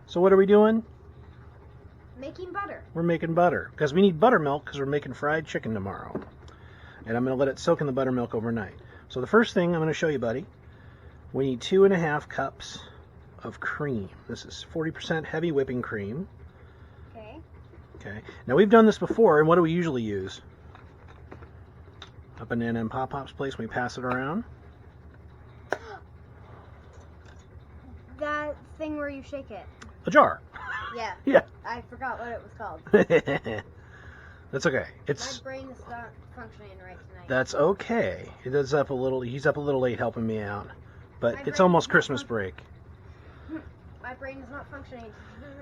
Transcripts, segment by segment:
So what are we doing? Making butter. We're making butter because we need buttermilk because we're making fried chicken tomorrow. And I'm going to let it soak in the buttermilk overnight. So the first thing I'm going to show you, buddy, we need 2.5 cups of cream. This is 40% heavy whipping cream. Okay. Okay. Now we've done this before, and what do we usually use? Up in Nana and Pop Pop's place, we pass it around. That thing where you shake it. A jar. Yeah. Yeah. I forgot what it was called. That's okay. My brain is not functioning right tonight. That's okay. He's up a little late helping me out. But My it's brain almost is not Christmas break. My brain is not functioning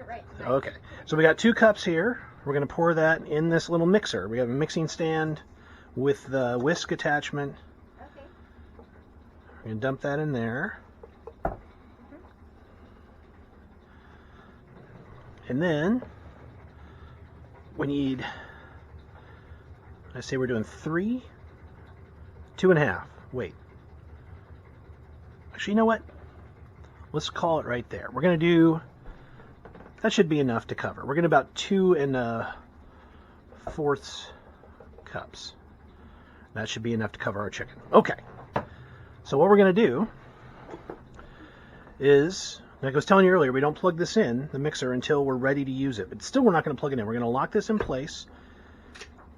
right tonight. Okay. So we got 2 cups here. We're going to pour that in this little mixer. We have a mixing stand with the whisk attachment. Okay. We're going to dump that in there. And then we need, I say we're doing 3, 2.5. Wait. Actually, you know what? Let's call it right there. We're going to do, that should be enough to cover. We're going to about 2 4/4 cups. That should be enough to cover our chicken. Okay. So what we're going to do is, like I was telling you earlier, we don't plug this in, the mixer, until we're ready to use it. But still, we're not going to plug it in. We're going to lock this in place.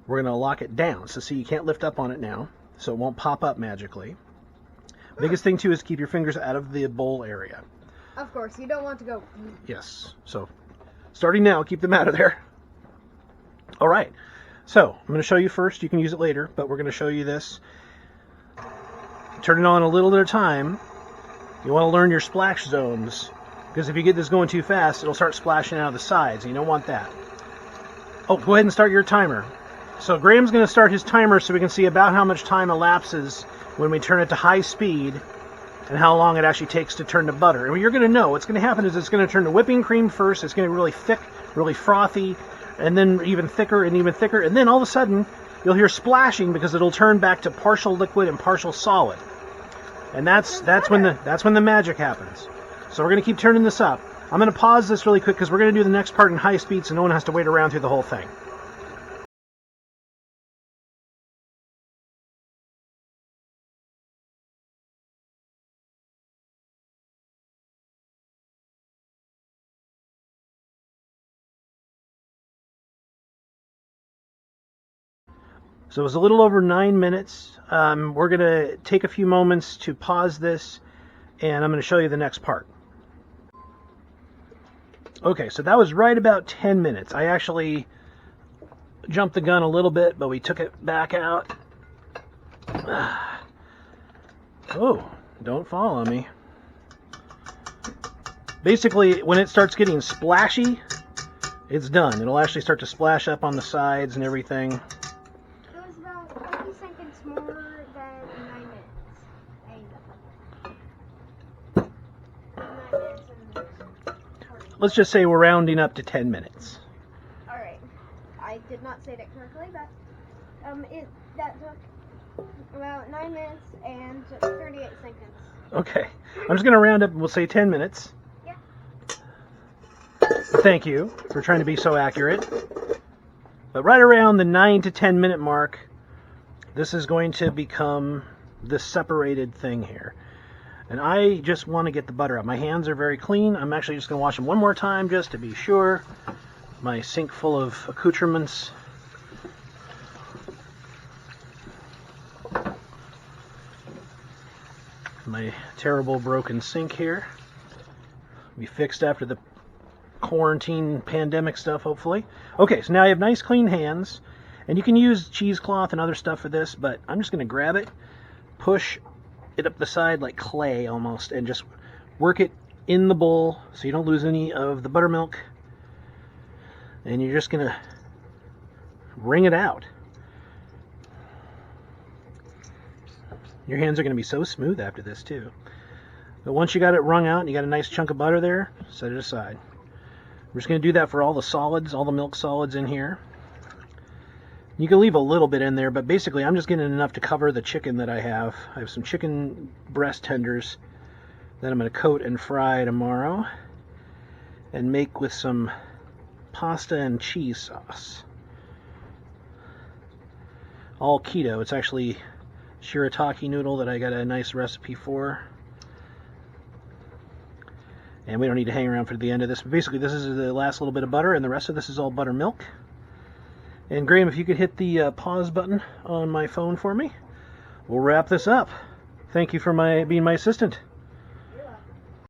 We're going to lock it down. So see, you can't lift up on it now, so it won't pop up magically. Biggest thing, too, is keep your fingers out of the bowl area. Of course, you don't want to go. Yes. So starting now, keep them out of there. All right. So I'm going to show you first. You can use it later, but we're going to show you this. Turn it on a little at a time. You want to learn your splash zones, because if you get this going too fast, it'll start splashing out of the sides, and you don't want that. Oh, go ahead and start your timer. So Graham's going to start his timer so we can see about how much time elapses when we turn it to high speed and how long it actually takes to turn to butter. And what you're going to know, what's going to happen is it's going to turn to whipping cream first. It's going to be really thick, really frothy, and then even thicker, and then all of a sudden you'll hear splashing because it'll turn back to partial liquid and partial solid. And that's when the magic happens. So we're going to keep turning this up. I'm going to pause this really quick because we're going to do the next part in high speed so no one has to wait around through the whole thing. So it was a little over 9 minutes. We're going to take a few moments to pause this, and I'm going to show you the next part. Okay, so that was right about 10 minutes. I actually jumped the gun a little bit, but we took it back out. Oh, don't fall on me. Basically, when it starts getting splashy, it's done. It'll actually start to splash up on the sides and everything. More than 9 minutes. Let's just say we're rounding up to 10 minutes. Alright. I did not say that correctly, but that took about 9 minutes and 38 seconds. Okay. I'm just going to round up and we'll say 10 minutes. Yeah. Thank you for trying to be so accurate. But right around the 9 to 10 minute mark, this is going to become this separated thing here. And I just want to get the butter out. My hands are very clean. I'm actually just going to wash them one more time just to be sure. My sink full of accoutrements. My terrible broken sink here. Be fixed after the quarantine pandemic stuff, hopefully. Okay, so now I have nice clean hands. And you can use cheesecloth and other stuff for this, but I'm just going to grab it, push it up the side like clay almost, and just work it in the bowl so you don't lose any of the buttermilk. And you're just going to wring it out. Your hands are going to be so smooth after this too. But once you got it wrung out and you got a nice chunk of butter there, set it aside. We're just going to do that for all the solids, all the milk solids in here. You can leave a little bit in there, but basically I'm just getting enough to cover the chicken that I have. I have some chicken breast tenders that I'm going to coat and fry tomorrow. and make with some pasta and cheese sauce. All keto. It's actually shirataki noodle that I got a nice recipe for. And we don't need to hang around for the end of this. But basically, this is the last little bit of butter, and the rest of this is all buttermilk. And Graham, if you could hit the pause button on my phone for me, we'll wrap this up. Thank you for being my assistant.